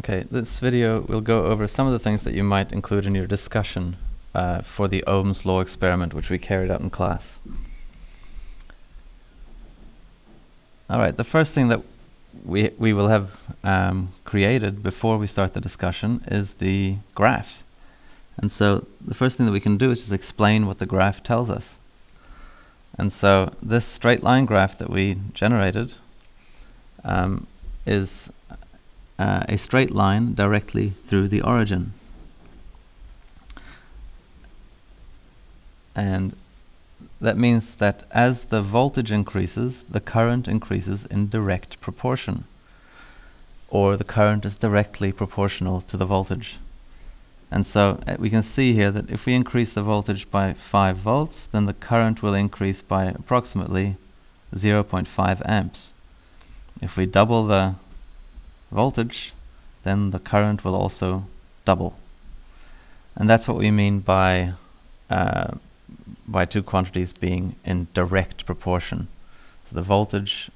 Okay, this video will go over some of the things that you might include in your discussion for the Ohm's law experiment, which we carried out in class. Alright, the first thing that we will have created before we start the discussion is the graph. And so the first thing that we can do is just explain what the graph tells us. And so this straight line graph that we generated is a straight line directly through the origin. And that means that as the voltage increases, the current increases in direct proportion, or the current is directly proportional to the voltage. And so we can see here that if we increase the voltage by 5 volts, then the current will increase by approximately 0.5 amps. If we double the voltage, then the current will also double. And that's what we mean by two quantities being in direct proportion. So the voltage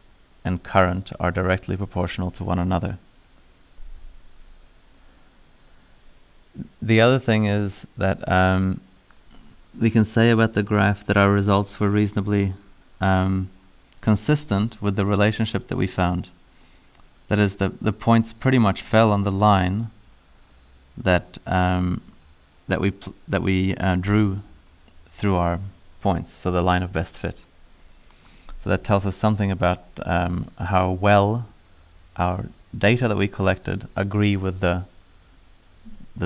and current are directly proportional to one another. The other thing is that we can say about the graph that our results were reasonably consistent with the relationship that we found. That is, the points pretty much fell on the line that we drew through our points, so the line of best fit. So that tells us something about how well our data that we collected agree with the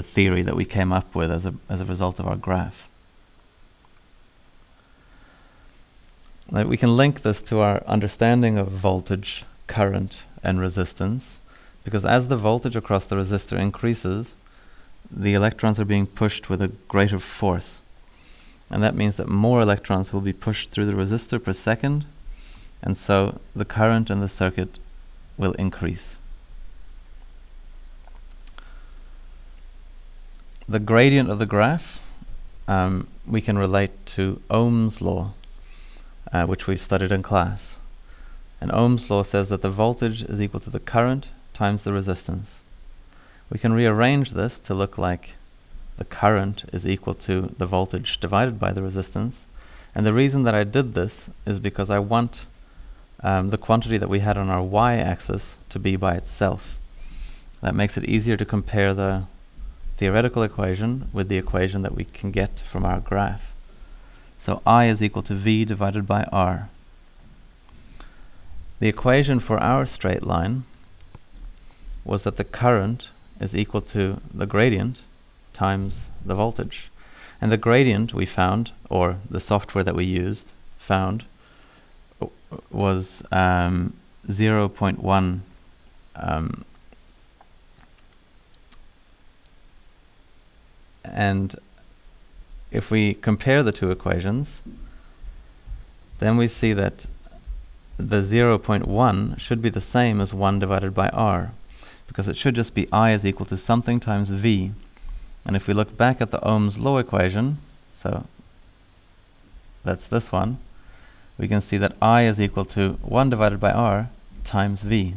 theory that we came up with as a result of our graph. Now we can link this to our understanding of voltage, current, and resistance, because as the voltage across the resistor increases, the electrons are being pushed with a greater force. And that means that more electrons will be pushed through the resistor per second, and so the current in the circuit will increase. The gradient of the graph we can relate to Ohm's law, which we've studied in class. And Ohm's law says that the voltage is equal to the current times the resistance. We can rearrange this to look like the current is equal to the voltage divided by the resistance. And the reason that I did this is because I want the quantity that we had on our y-axis to be by itself. That makes it easier to compare the theoretical equation with the equation that we can get from our graph. So I is equal to V divided by R. The equation for our straight line was that the current is equal to the gradient times the voltage. And the gradient we found, or the software that we used found, was 0.1 and if we compare the two equations, then we see that the 0.1 should be the same as 1 divided by R, because it should just be I is equal to something times V. And if we look back at the Ohm's law equation, so that's this one, we can see that I is equal to 1 divided by R times V.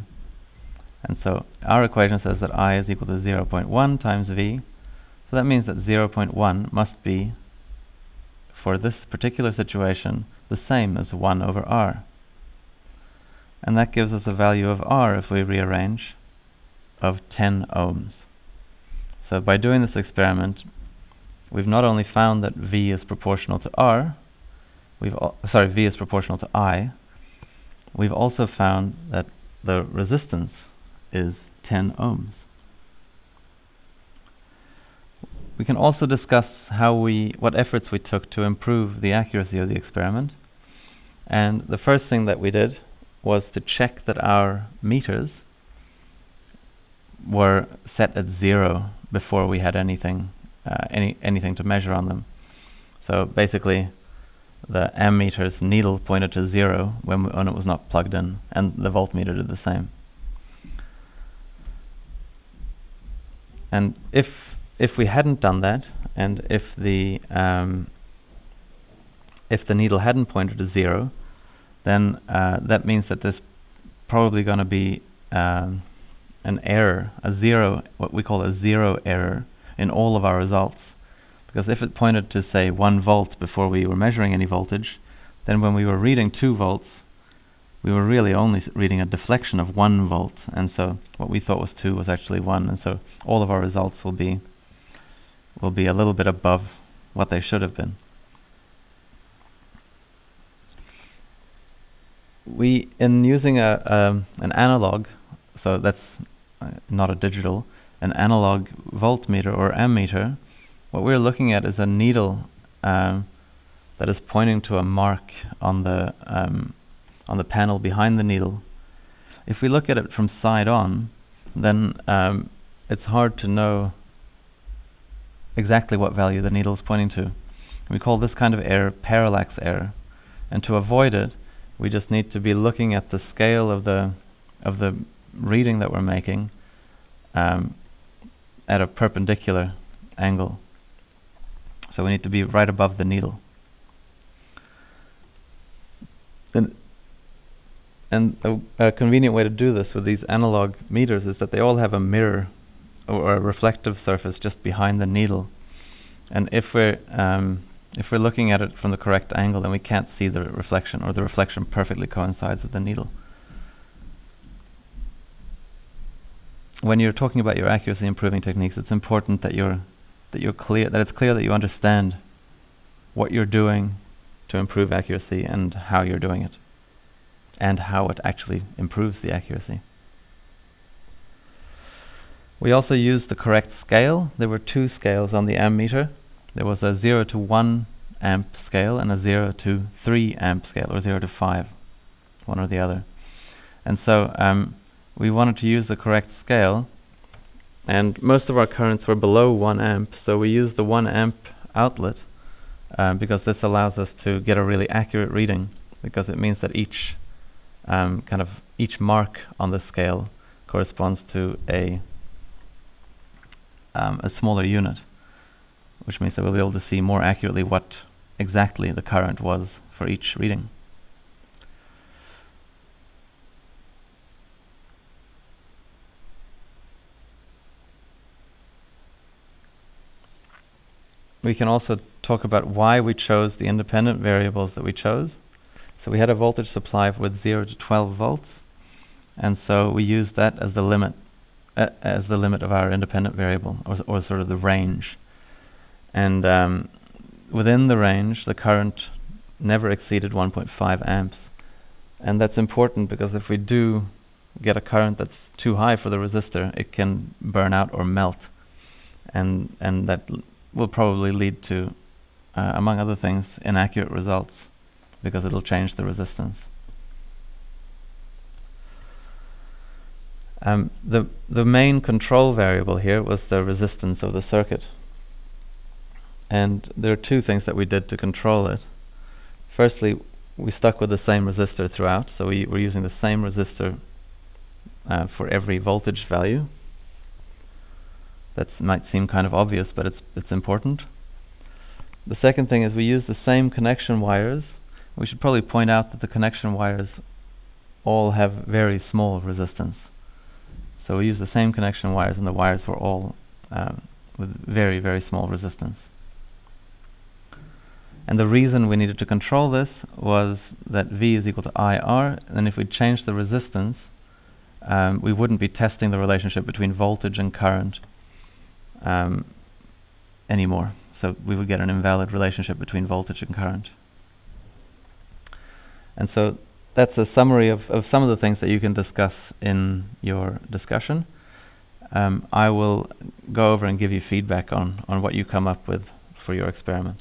And so our equation says that I is equal to 0.1 times V. So that means that 0.1 must be, for this particular situation, the same as 1 over R. And that gives us a value of R, if we rearrange, of 10 ohms. So by doing this experiment, we've not only found that V is proportional to R, V is proportional to I, we've also found that the resistance is 10 ohms. We can also discuss what efforts we took to improve the accuracy of the experiment. And the first thing that we did was to check that our meters were set at 0 before we had anything to measure on them. So basically, the ammeter's needle pointed to 0 when it was not plugged in, and the voltmeter did the same. And if we hadn't done that, and if the needle hadn't pointed to 0, then that means that there's probably going to be an error, a zero, what we call a zero error in all of our results. Because if it pointed to, say, 1 volt before we were measuring any voltage, then when we were reading 2 volts, we were really only reading a deflection of 1 volt. And so what we thought was 2 was actually 1. And so all of our results will be a little bit above what they should have been. We, in using an analog, so that's not a digital, an analog voltmeter or ammeter, what we're looking at is a needle that is pointing to a mark on the panel behind the needle. If we look at it from side on, then it's hard to know exactly what value the needle is pointing to. We call this kind of error parallax error. And to avoid it, we just need to be looking at the scale of the reading that we're making at a perpendicular angle. So we need to be right above the needle. And a convenient way to do this with these analog meters is that they all have a mirror or a reflective surface just behind the needle. And if we're looking at it from the correct angle, then we can't see the reflection, or the reflection perfectly coincides with the needle. When you're talking about your accuracy improving techniques, it's important that it's clear that you understand what you're doing to improve accuracy and how you're doing it, and how it actually improves the accuracy. We also used the correct scale. There were 2 scales on the ammeter. There was a 0 to 1 amp scale and a 0 to 3 amp scale, or 0 to 5, one or the other. And so we wanted to use the correct scale, and most of our currents were below 1 amp, so we used the 1 amp outlet because this allows us to get a really accurate reading, because it means that each mark on the scale corresponds to a smaller unit, which means that we'll be able to see more accurately what exactly the current was for each reading. We can also talk about why we chose the independent variables that we chose. So we had a voltage supply with 0 to 12 volts, and so we used that as the limit of our independent variable, or sort of the range. And within the range, the current never exceeded 1.5 amps. And that's important because if we do get a current that's too high for the resistor, it can burn out or melt. And that will probably lead to, among other things, inaccurate results, because it'll change the resistance. The main control variable here was the resistance of the circuit. And there are 2 things that we did to control it. Firstly, we stuck with the same resistor throughout, so we were using the same resistor for every voltage value. That might seem kind of obvious, but it's important. The second thing is we use the same connection wires. We should probably point out that the connection wires all have very small resistance. So we use the same connection wires, and the wires were all with very, very small resistance. And the reason we needed to control this was that V is equal to IR, and if we change the resistance, we wouldn't be testing the relationship between voltage and current anymore. So we would get an invalid relationship between voltage and current. And so that's a summary of some of the things that you can discuss in your discussion. I will go over and give you feedback on what you come up with for your experiment.